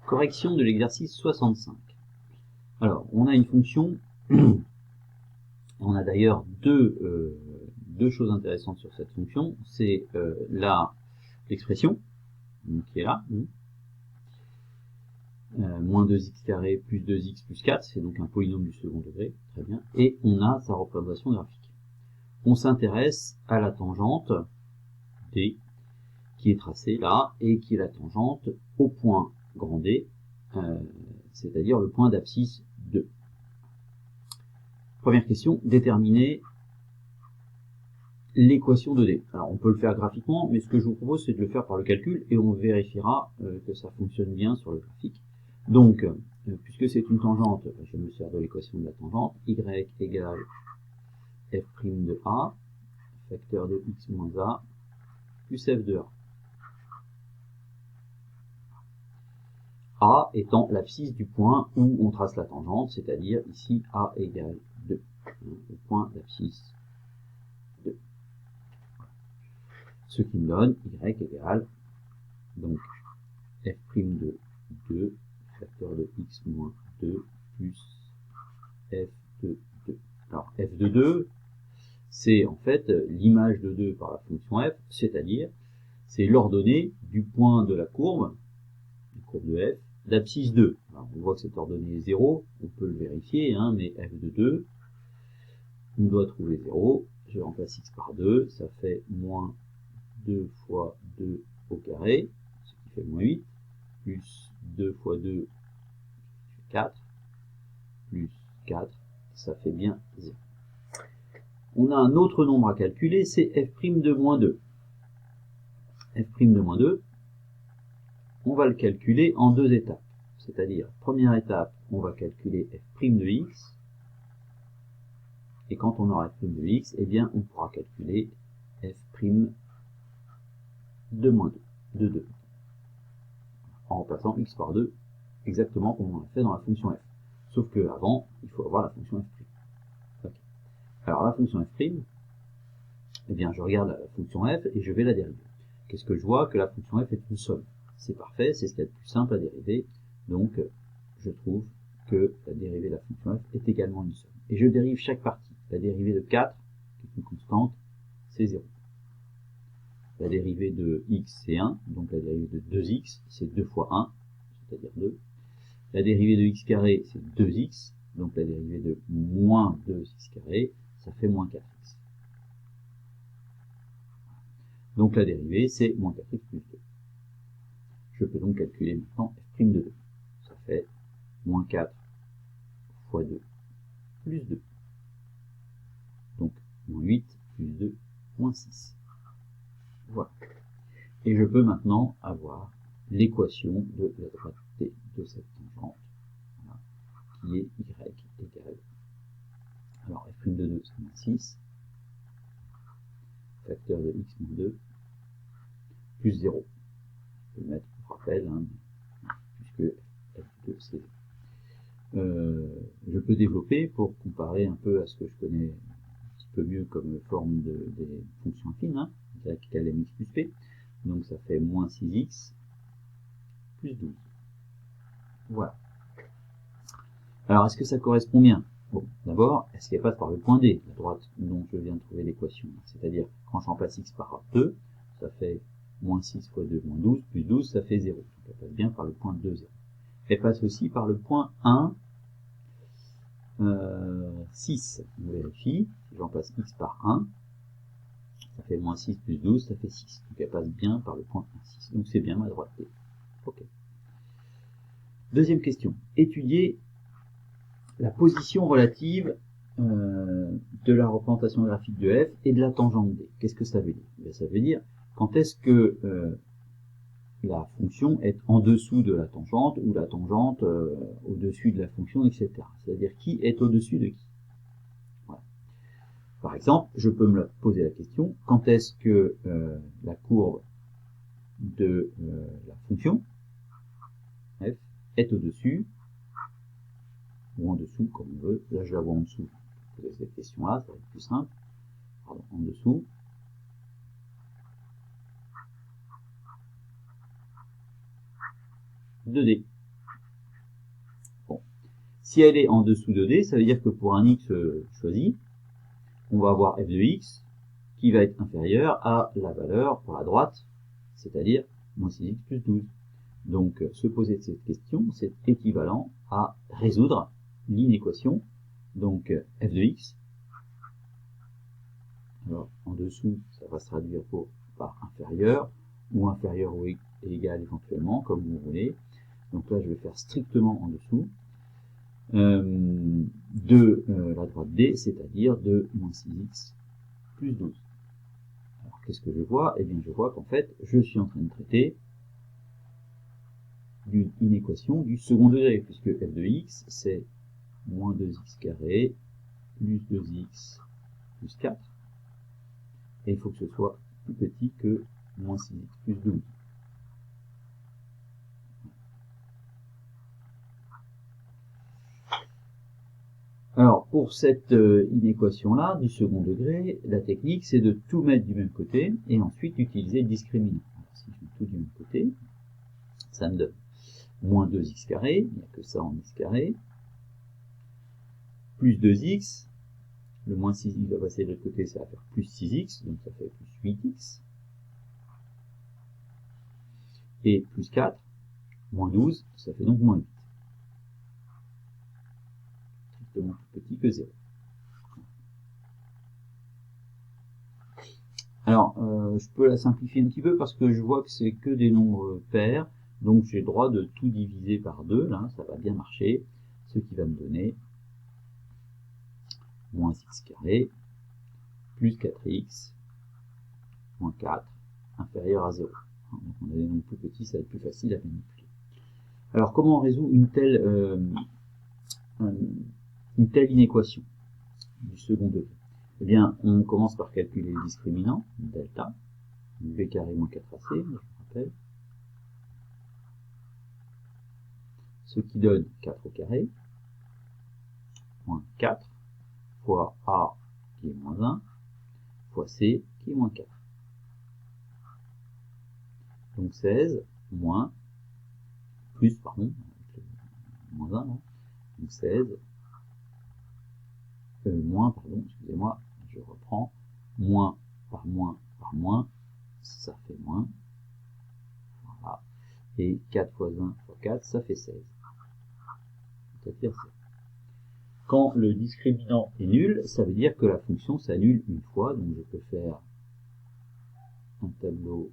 Correction de l'exercice 65. Alors, on a une fonction, on a d'ailleurs deux choses intéressantes sur cette fonction, c'est l'expression, qui est là, moins 2x carré plus 2x plus 4, c'est donc un polynôme du second degré, très bien, et on a sa représentation graphique. On s'intéresse à la tangente D, qui est tracée là, et qui est la tangente au point grand D, c'est-à-dire le point d'abscisse 2. Première question, déterminer l'équation de D. Alors on peut le faire graphiquement, mais ce que je vous propose c'est de le faire par le calcul, et on vérifiera que ça fonctionne bien sur le graphique. Donc, puisque c'est une tangente, je me sers de l'équation de la tangente, y égale f' de a, facteur de x moins a, plus f de a. A étant l'abscisse du point où on trace la tangente, c'est-à-dire ici a égale 2, le point d'abscisse 2. Ce qui me donne y égale, donc f' de 2, facteur de x moins 2, plus f de 2. Alors f de 2, c'est en fait l'image de 2 par la fonction f, c'est-à-dire c'est l'ordonnée du point de la courbe de f, d'abscisse 2. Alors, on voit que cette ordonnée est 0, on peut le vérifier, hein, mais f de 2, on doit trouver 0, je remplace x par 2, ça fait moins 2 fois 2 au carré, ce qui fait moins 8, plus 2 fois 2, 4, plus 4, ça fait bien 0. On a un autre nombre à calculer, c'est f' de moins 2. f' de moins 2, on va le calculer en deux étapes. C'est-à-dire, première étape, on va calculer f' de x, et quand on aura f' de x, eh bien, on pourra calculer f' de moins 2, de 2, en remplaçant x par 2, exactement comme on l'a fait dans la fonction f. Sauf que avant, il faut avoir la fonction f'. Okay. Alors, la fonction f', eh bien, je regarde la fonction f et je vais la dériver. Qu'est-ce que je vois? Que la fonction f est une somme. C'est parfait, c'est ce qu'il y a de plus simple à dériver. Donc, je trouve que la dérivée de la fonction f est également une somme. Et je dérive chaque partie. La dérivée de 4, qui est une constante, c'est 0. La dérivée de x, c'est 1. Donc, la dérivée de 2x, c'est 2 fois 1, c'est-à-dire 2. La dérivée de x carré, c'est 2x. Donc, la dérivée de moins 2x carré, ça fait moins 4x. Donc, la dérivée, c'est moins 4x plus 2. Je peux donc calculer maintenant f' de 2. Ça fait moins 4 fois 2 plus 2. Donc, moins 8 plus 2, moins 6. Voilà. Et je peux maintenant avoir l'équation de la droite T de cette tangente, voilà, qui est y égale. Alors, f' de 2, c'est moins 6. Facteur de x moins 2, plus 0. Je peux le mettre, je rappelle, hein, puisque f2, c'est 0. Je peux développer pour comparer un peu à ce que je connais un petit peu mieux comme forme des fonctions affines, hein, y égale mx plus p. Donc ça fait moins 6x plus 12. Voilà. Alors est-ce que ça correspond bien? Bon, d'abord, est-ce qu'elle passe par le point D, la droite dont je viens de trouver l'équation? C'est-à-dire, quand je remplace x par 2, ça fait moins 6 fois 2, moins 12, plus 12, ça fait 0. Donc elle passe bien par le point 2, 0. Elle passe aussi par le point 1, 6. On vérifie, si je remplace x par 1, ça fait moins 6 plus 12, ça fait 6. Donc elle passe bien par le point 1, 6. Donc c'est bien ma droite D. Ok. Deuxième question. Étudier la position relative de la représentation graphique de f et de la tangente D. Qu'est-ce que ça veut dire? Bien, ça veut dire quand est-ce que la fonction est en dessous de la tangente ou la tangente au-dessus de la fonction, etc. C'est-à-dire qui est au-dessus de qui. Voilà. Par exemple, je peux me poser la question, quand est-ce que la courbe de la fonction f est au-dessus ou en dessous, comme on veut. Là, je la vois en dessous. Poser cette question-là, ça va être plus simple. Pardon, en dessous. De D. Si elle est en dessous de D, ça veut dire que pour un x choisi, on va avoir f de x qui va être inférieur à la valeur pour la droite, c'est-à-dire moins 6x plus 12. Donc, se poser cette question, c'est équivalent à résoudre l'inéquation, donc f de x. Alors, en dessous, ça va se traduire par inférieur, ou inférieur ou égal éventuellement, comme vous voulez. Donc là, je vais faire strictement en dessous de la droite D, c'est-à-dire de moins 6x plus 12. Alors, qu'est-ce que je vois? Eh bien, je vois qu'en fait, je suis en train de traiter d'une inéquation du second degré, puisque f de x, c'est moins 2x carré plus 2x plus 4. Et il faut que ce soit plus petit que moins 6x plus 12. Alors, pour cette inéquation-là, du second degré, la technique, c'est de tout mettre du même côté, et ensuite d'utiliser le discriminant. Alors, si je mets tout du même côté, ça me donne moins 2x carré, il n'y a que ça en x carré, plus 2x, le moins 6x va passer de l'autre côté, ça va faire plus 6x, donc ça fait plus 8x, et plus 4, moins 12, ça fait donc moins 8. Strictement plus petit que 0. Alors, je peux la simplifier un petit peu parce que je vois que c'est que des nombres pairs, donc j'ai le droit de tout diviser par 2, là, ça va bien marcher, ce qui va me donner moins x carré plus 4x moins 4 inférieur à 0. Donc on a des nombres plus petits, ça va être plus facile à manipuler. Alors comment on résout une telle inéquation du second degré? Eh bien, on commence par calculer le discriminant, delta, b carré moins 4ac, je vous rappelle, ce qui donne 4 au carré, moins 4, fois a qui est moins 1, fois c qui est moins 4. Donc 16 moins, plus, pardon, moins 1, donc 16, moins, pardon, excusez-moi, je reprends, moins, par moins, ça fait moins, voilà, et 4 fois 1 fois 4, ça fait 16. C'est-à-dire quand le discriminant est nul, ça veut dire que la fonction s'annule une fois, donc je peux faire un tableau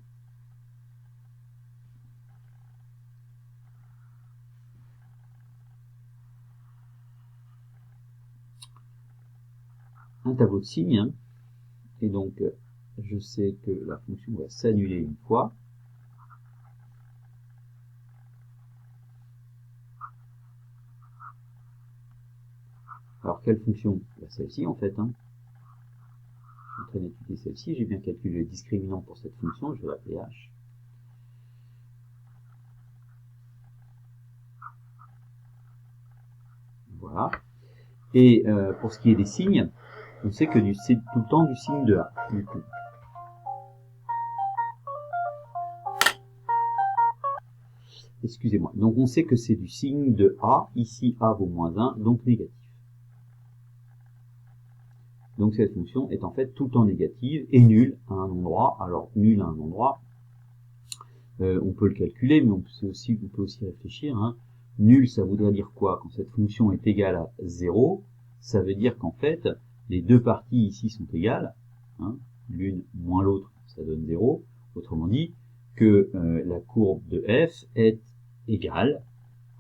de signes, hein, et donc je sais que la fonction va s'annuler une fois. Alors quelle fonction? Celle-ci en fait. Hein. Je suis en train d'étudier celle-ci, j'ai bien calculé le discriminant pour cette fonction, je vais l'appeler h. Voilà. Et pour ce qui est des signes, on sait que c'est tout le temps du signe de A. Du coup. Excusez-moi. Donc on sait que c'est du signe de A. Ici A vaut moins 1, donc négatif. Donc cette fonction est en fait tout le temps négative et nulle à un endroit. Alors nulle à un endroit, on peut le calculer, mais on peut aussi réfléchir. Hein. Nul, ça voudrait dire quoi? Quand cette fonction est égale à 0, ça veut dire qu'en fait, les deux parties ici sont égales. Hein. L'une moins l'autre, ça donne 0. Autrement dit, que la courbe de f est égale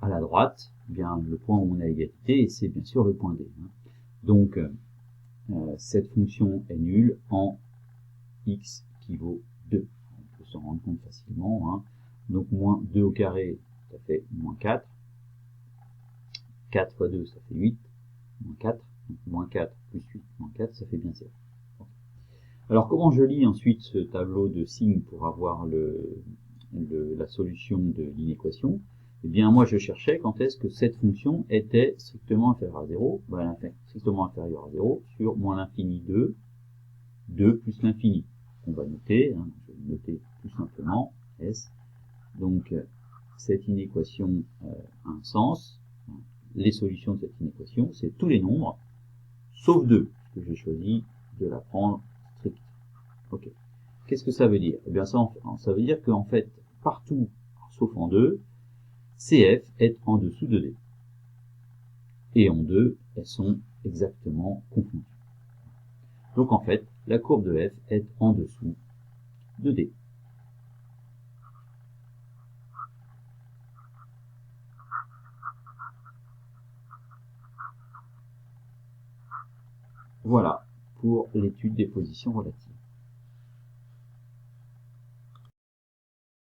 à la droite, bien le point où on a égalité, et c'est bien sûr le point D. Hein. Donc, cette fonction est nulle en x qui vaut 2. On peut s'en rendre compte facilement. Hein. Donc, moins 2 au carré, ça fait moins 4. 4 fois 2, ça fait 8. Moins 4. Donc, moins 4 plus 8, moins 4, ça fait bien 0. Alors, comment je lis ensuite ce tableau de signes pour avoir la solution de l'inéquation? Eh bien, moi, je cherchais quand est-ce que cette fonction était strictement inférieure à 0. Ben, elle est strictement inférieure à 0 sur moins l'infini 2, 2 plus l'infini. On va noter, hein, je vais noter tout simplement S. Donc, cette inéquation a un sens. les solutions de cette inéquation, c'est tous les nombres, sauf 2, parce que j'ai choisi de la prendre stricte. Ok. Qu'est-ce que ça veut dire? Eh bien, ça veut dire qu'en fait, partout, sauf en 2, CF est en dessous de D. Et en 2, elles sont exactement confondues. Donc en fait, la courbe de F est en dessous de D. Voilà pour l'étude des positions relatives.